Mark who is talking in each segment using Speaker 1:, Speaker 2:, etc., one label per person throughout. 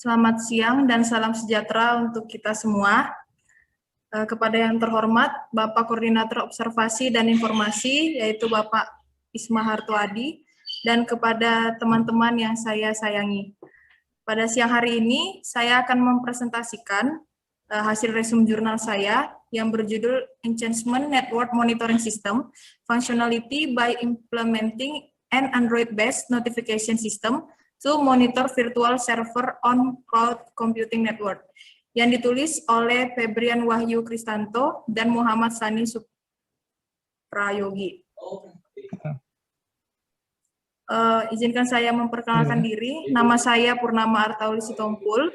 Speaker 1: Selamat siang dan salam sejahtera untuk kita semua. Kepada yang terhormat Bapak Koordinator Observasi dan Informasi, yaitu Bapak Isma Hartoadi, dan kepada teman-teman yang saya sayangi. Pada siang hari ini, saya akan mempresentasikan hasil resume jurnal saya yang berjudul Enhancement Network Monitoring System, Functionality by Implementing an Android-based Notification System to Monitor Virtual Server on Cloud Computing Network, yang ditulis oleh Febrian Wahyu Kristanto dan Muhammad Sani Suprayogi. Izinkan saya memperkenalkan diri. Nama saya Purnama Artauli Sitompul.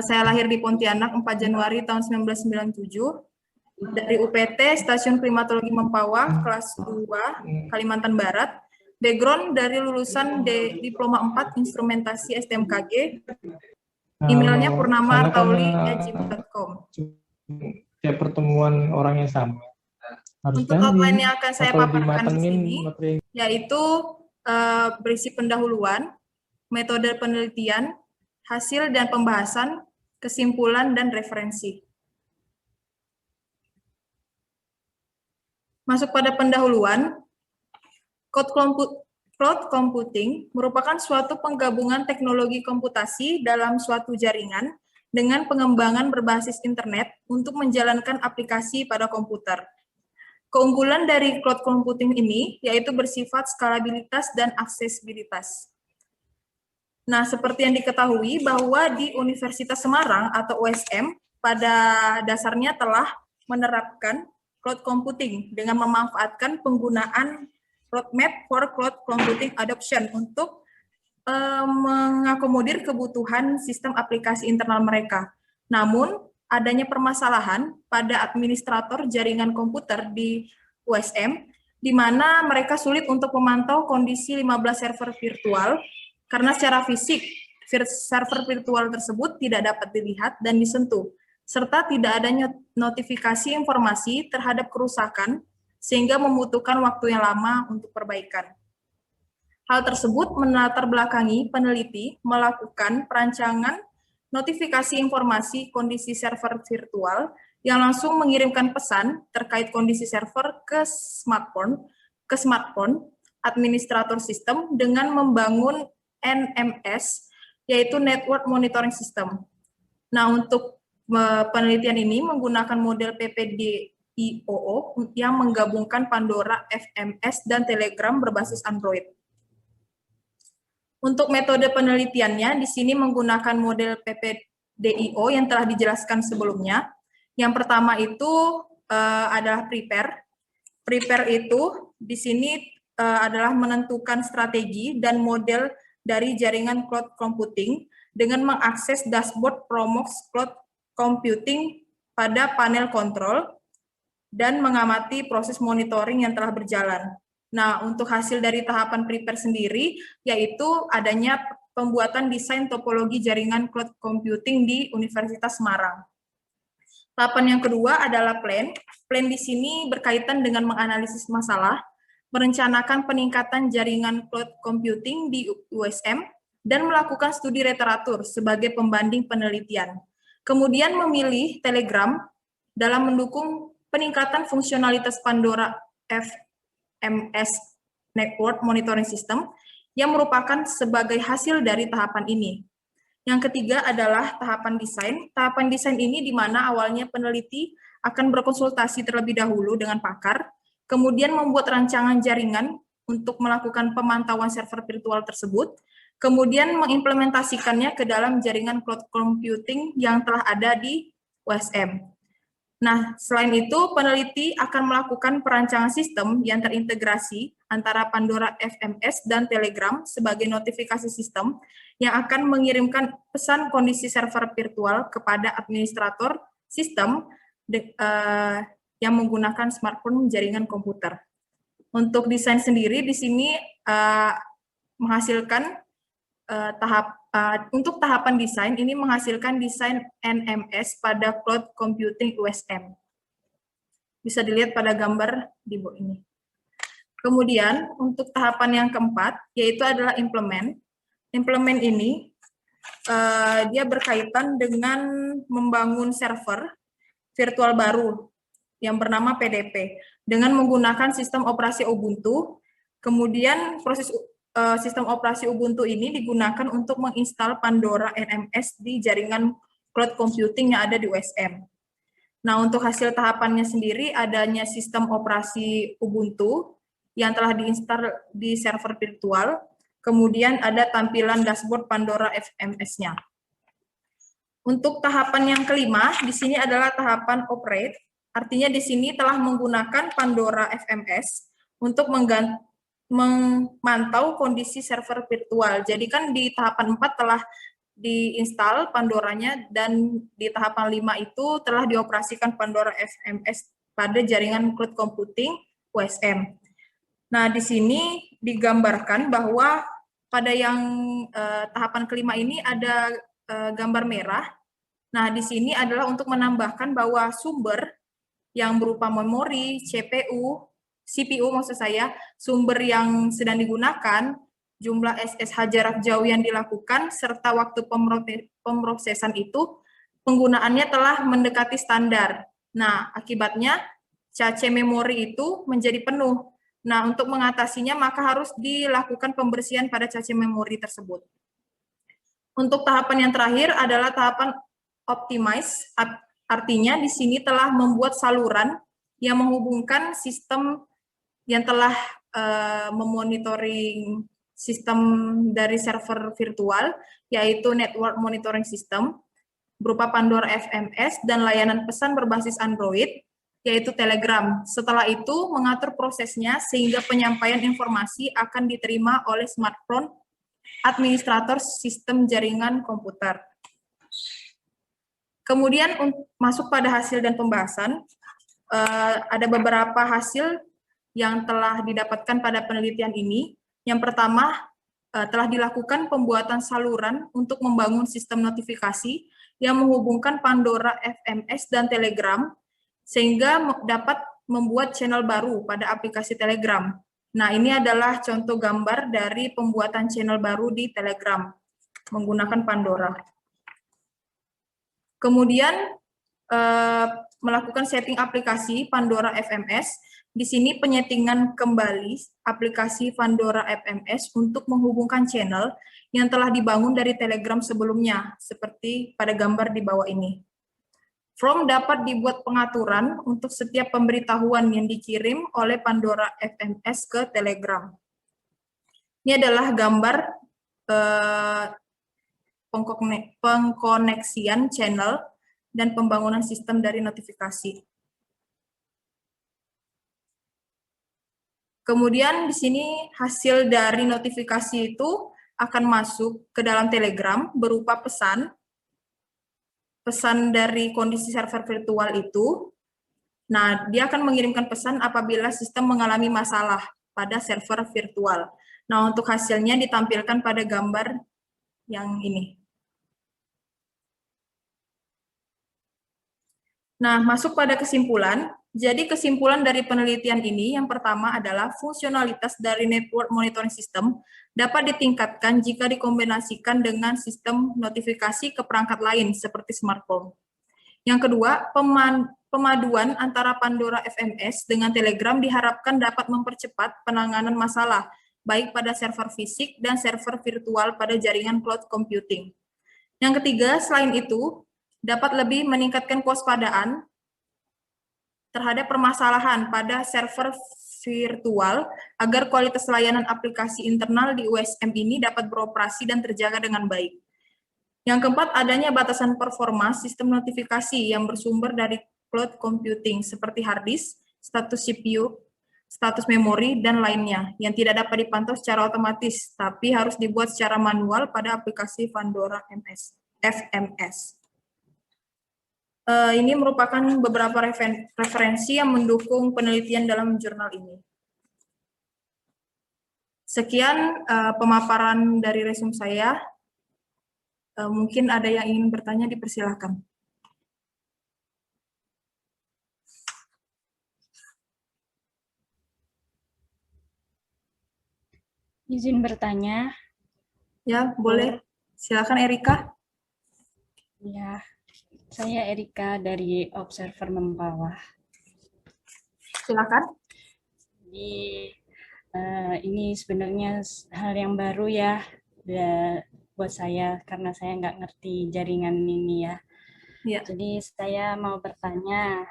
Speaker 1: Saya lahir di Pontianak 4 Januari tahun 1997 dari UPT Stasiun Klimatologi Mempawah kelas 2 Kalimantan Barat. Background dari lulusan Diploma 4 Instrumentasi STMKG. Emailnya purnama@artauli@gmail.com.
Speaker 2: Ya, pertemuan orang yang sama.
Speaker 1: Untuk outline yang akan saya paparkan di sini, yaitu berisi pendahuluan, metode penelitian, hasil dan pembahasan, kesimpulan, dan referensi. Masuk pada pendahuluan, Cloud computing merupakan suatu penggabungan teknologi komputasi dalam suatu jaringan dengan pengembangan berbasis internet untuk menjalankan aplikasi pada komputer. Keunggulan dari cloud computing ini yaitu bersifat skalabilitas dan aksesibilitas. Nah, seperti yang diketahui bahwa di Universitas Semarang atau USM pada dasarnya telah menerapkan cloud computing dengan memanfaatkan penggunaan roadmap for cloud computing adoption untuk mengakomodir kebutuhan sistem aplikasi internal mereka. Namun, adanya permasalahan pada administrator jaringan komputer di USM, di mana mereka sulit untuk memantau kondisi 15 server virtual, karena secara fisik, server virtual tersebut tidak dapat dilihat dan disentuh, serta tidak adanya notifikasi informasi terhadap kerusakan, sehingga membutuhkan waktu yang lama untuk perbaikan. Hal tersebut melatar belakangi peneliti melakukan perancangan notifikasi informasi kondisi server virtual yang langsung mengirimkan pesan terkait kondisi server ke smartphone administrator sistem dengan membangun NMS, yaitu Network Monitoring System. Nah, untuk penelitian ini menggunakan model PPDIOO yang menggabungkan Pandora, FMS, dan Telegram berbasis Android. Untuk metode penelitiannya, di sini menggunakan model PPDIO yang telah dijelaskan sebelumnya. Yang pertama itu adalah prepare. Prepare itu di sini adalah menentukan strategi dan model dari jaringan cloud computing dengan mengakses dashboard Promox Cloud Computing pada panel kontrol dan mengamati proses monitoring yang telah berjalan. Nah, untuk hasil dari tahapan prepare sendiri, yaitu adanya pembuatan desain topologi jaringan cloud computing di Universitas Semarang. Tahapan yang kedua adalah plan. Plan di sini berkaitan dengan menganalisis masalah, merencanakan peningkatan jaringan cloud computing di USM, dan melakukan studi literatur sebagai pembanding penelitian. Kemudian memilih Telegram dalam mendukung peningkatan fungsionalitas Pandora FMS Network Monitoring System yang merupakan sebagai hasil dari tahapan ini. Yang ketiga adalah tahapan desain. Tahapan desain ini di mana awalnya peneliti akan berkonsultasi terlebih dahulu dengan pakar, kemudian membuat rancangan jaringan untuk melakukan pemantauan server virtual tersebut, kemudian mengimplementasikannya ke dalam jaringan cloud computing yang telah ada di USM. Nah, selain itu, peneliti akan melakukan perancangan sistem yang terintegrasi antara Pandora FMS dan Telegram sebagai notifikasi sistem yang akan mengirimkan pesan kondisi server virtual kepada administrator sistem yang menggunakan smartphone jaringan komputer. Untuk desain sendiri di sini menghasilkan untuk tahapan desain ini menghasilkan desain NMS pada cloud computing USM. Bisa dilihat pada gambar di bawah ini. Kemudian untuk tahapan yang keempat yaitu adalah implement. Implement ini dia berkaitan dengan membangun server virtual baru yang bernama PDP dengan menggunakan sistem operasi Ubuntu. Kemudian proses sistem operasi Ubuntu ini digunakan untuk menginstal Pandora NMS di jaringan cloud computing yang ada di USM. Nah, untuk hasil tahapannya sendiri adanya sistem operasi Ubuntu yang telah diinstal di server virtual, kemudian ada tampilan dashboard Pandora FMS-nya. Untuk tahapan yang kelima, di sini adalah tahapan operate, artinya di sini telah menggunakan Pandora FMS untuk memantau kondisi server virtual. Jadi kan di tahapan 4 telah diinstal Pandoranya, dan di tahapan 5 itu telah dioperasikan Pandora FMS pada jaringan cloud computing USM. Nah, di sini digambarkan bahwa pada yang tahapan kelima ini ada gambar merah. Nah, di sini adalah untuk menambahkan bahwa sumber yang berupa memori, CPU maksud saya, sumber yang sedang digunakan, jumlah SSH jarak jauh yang dilakukan, serta waktu pemrosesan itu, penggunaannya telah mendekati standar. Nah, akibatnya cache memori itu menjadi penuh. Nah, untuk mengatasinya maka harus dilakukan pembersihan pada cache memori tersebut. Untuk tahapan yang terakhir adalah tahapan optimize, artinya di sini telah membuat saluran yang menghubungkan sistem yang telah memonitoring sistem dari server virtual, yaitu Network Monitoring System, berupa Pandora FMS dan layanan pesan berbasis Android, yaitu Telegram. Setelah itu, mengatur prosesnya sehingga penyampaian informasi akan diterima oleh smartphone administrator sistem jaringan komputer. Kemudian masuk pada hasil dan pembahasan, ada beberapa hasil yang telah didapatkan pada penelitian ini. Yang pertama, telah dilakukan pembuatan saluran untuk membangun sistem notifikasi yang menghubungkan Pandora FMS dan Telegram, sehingga dapat membuat channel baru pada aplikasi Telegram. Nah, ini adalah contoh gambar dari pembuatan channel baru di Telegram menggunakan Pandora. Kemudian melakukan setting aplikasi Pandora FMS. Di sini penyetingan kembali aplikasi Pandora FMS untuk menghubungkan channel yang telah dibangun dari Telegram sebelumnya, seperti pada gambar di bawah ini. From dapat dibuat pengaturan untuk setiap pemberitahuan yang dikirim oleh Pandora FMS ke Telegram. Ini adalah gambar pengkoneksian channel dan pembangunan sistem dari notifikasi. Kemudian di sini hasil dari notifikasi itu akan masuk ke dalam Telegram berupa pesan dari kondisi server virtual itu. Nah, dia akan mengirimkan pesan apabila sistem mengalami masalah pada server virtual. Nah, untuk hasilnya ditampilkan pada gambar yang ini. Nah, masuk pada kesimpulan. Jadi kesimpulan dari penelitian ini yang pertama adalah fungsionalitas dari Network Monitoring System dapat ditingkatkan jika dikombinasikan dengan sistem notifikasi ke perangkat lain seperti smartphone. Yang kedua, pemaduan antara Pandora FMS dengan Telegram diharapkan dapat mempercepat penanganan masalah, baik pada server fisik dan server virtual pada jaringan cloud computing. Yang ketiga, selain itu, dapat lebih meningkatkan kewaspadaan terhadap permasalahan pada server virtual agar kualitas layanan aplikasi internal di USM ini dapat beroperasi dan terjaga dengan baik. Yang keempat, adanya batasan performa sistem notifikasi yang bersumber dari cloud computing seperti hard disk, status CPU, status memori, dan lainnya yang tidak dapat dipantau secara otomatis, tapi harus dibuat secara manual pada aplikasi Pandora FMS. Ini merupakan beberapa referensi yang mendukung penelitian dalam jurnal ini. Sekian pemaparan dari resume saya. Mungkin ada yang ingin bertanya, dipersilakan.
Speaker 3: Izin bertanya.
Speaker 1: Ya, boleh. Silakan Erika.
Speaker 3: Ya, saya Erika dari Observer Mempawah.
Speaker 1: Silakan.
Speaker 3: Ini sebenarnya hal yang baru ya, buat saya karena saya nggak ngerti jaringan ini ya.
Speaker 1: Ya.
Speaker 3: Jadi saya mau bertanya,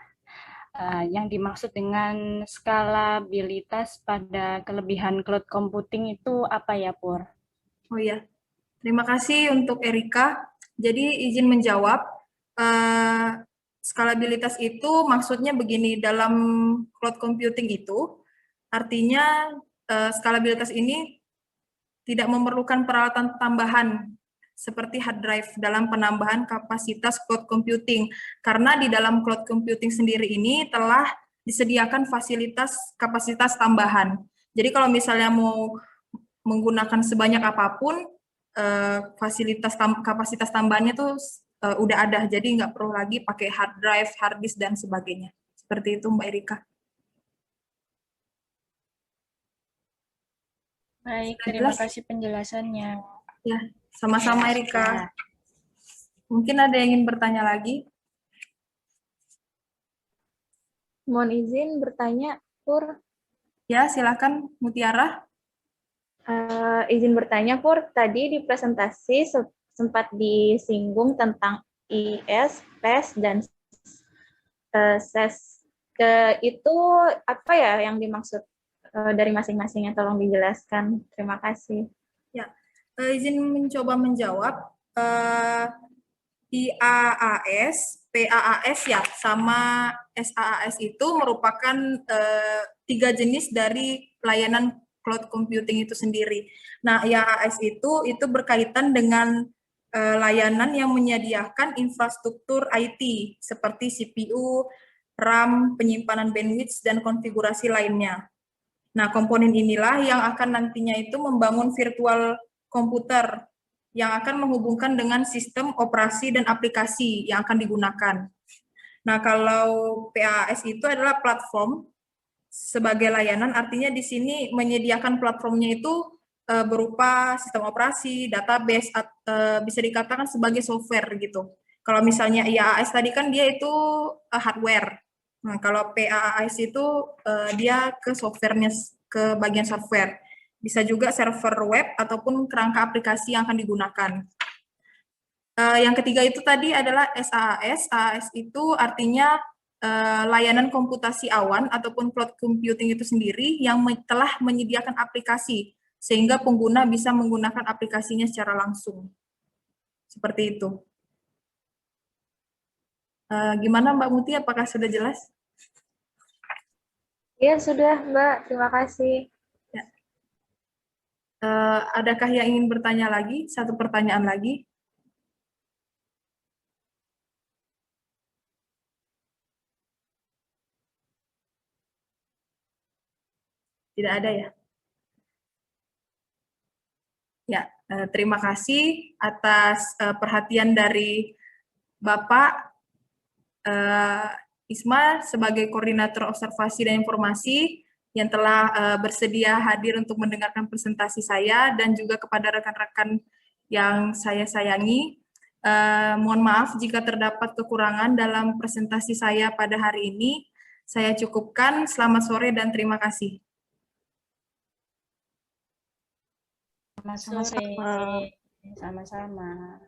Speaker 3: yang dimaksud dengan skalabilitas pada kelebihan cloud computing itu apa ya, Pur?
Speaker 1: Oh iya, terima kasih untuk Erika. Jadi izin menjawab, skalabilitas itu maksudnya begini, dalam cloud computing itu, artinya skalabilitas ini tidak memerlukan peralatan tambahan seperti hard drive dalam penambahan kapasitas cloud computing. Karena di dalam cloud computing sendiri ini telah disediakan fasilitas kapasitas tambahan. Jadi kalau misalnya mau menggunakan sebanyak apapun, kapasitas tambahannya tuh udah ada, jadi nggak perlu lagi pakai hard drive, hard disk, dan sebagainya. Seperti itu, Mbak Erika.
Speaker 3: Baik, terima kasih penjelasannya.
Speaker 1: Ya, sama-sama Erika. Mungkin ada yang ingin bertanya lagi?
Speaker 4: Mohon izin bertanya, Pur.
Speaker 1: Ya, silakan Mutiara.
Speaker 4: Izin bertanya, Pur. Tadi di presentasi sempat disinggung tentang IS, PES, dan SES. Itu apa ya yang dimaksud dari masing-masingnya? Tolong dijelaskan. Terima kasih.
Speaker 1: Ya, izin mencoba menjawab. IaaS, PaaS ya, sama SaaS itu merupakan 3 jenis dari layanan cloud computing itu sendiri. Nah, IaaS itu berkaitan dengan layanan yang menyediakan infrastruktur IT seperti CPU, RAM, penyimpanan bandwidth, dan konfigurasi lainnya. Nah, komponen inilah yang akan nantinya itu membangun virtual komputer yang akan menghubungkan dengan sistem operasi dan aplikasi yang akan digunakan. Nah, kalau PaaS itu adalah platform sebagai layanan, artinya di sini menyediakan platformnya itu berupa sistem operasi, database, bisa dikatakan sebagai software gitu. Kalau misalnya IaaS tadi kan dia itu hardware. Nah, kalau PaaS itu dia ke softwarenya, ke bagian software. Bisa juga server web ataupun kerangka aplikasi yang akan digunakan. Yang ketiga itu tadi adalah SaaS. SaaS itu artinya layanan komputasi awan ataupun cloud computing itu sendiri yang telah menyediakan aplikasi sehingga pengguna bisa menggunakan aplikasinya secara langsung. Seperti itu. Gimana Mbak Muti, apakah sudah jelas?
Speaker 4: Iya, sudah Mbak. Terima kasih.
Speaker 1: Ya. Adakah yang ingin bertanya lagi? Satu pertanyaan lagi. Tidak ada ya? Ya, terima kasih atas perhatian dari Bapak Isma sebagai Koordinator Observasi dan Informasi yang telah bersedia hadir untuk mendengarkan presentasi saya, dan juga kepada rekan-rekan yang saya sayangi. Mohon maaf jika terdapat kekurangan dalam presentasi saya pada hari ini. Saya cukupkan. Selamat sore dan terima kasih.
Speaker 3: Selamat sore. Sama-sama.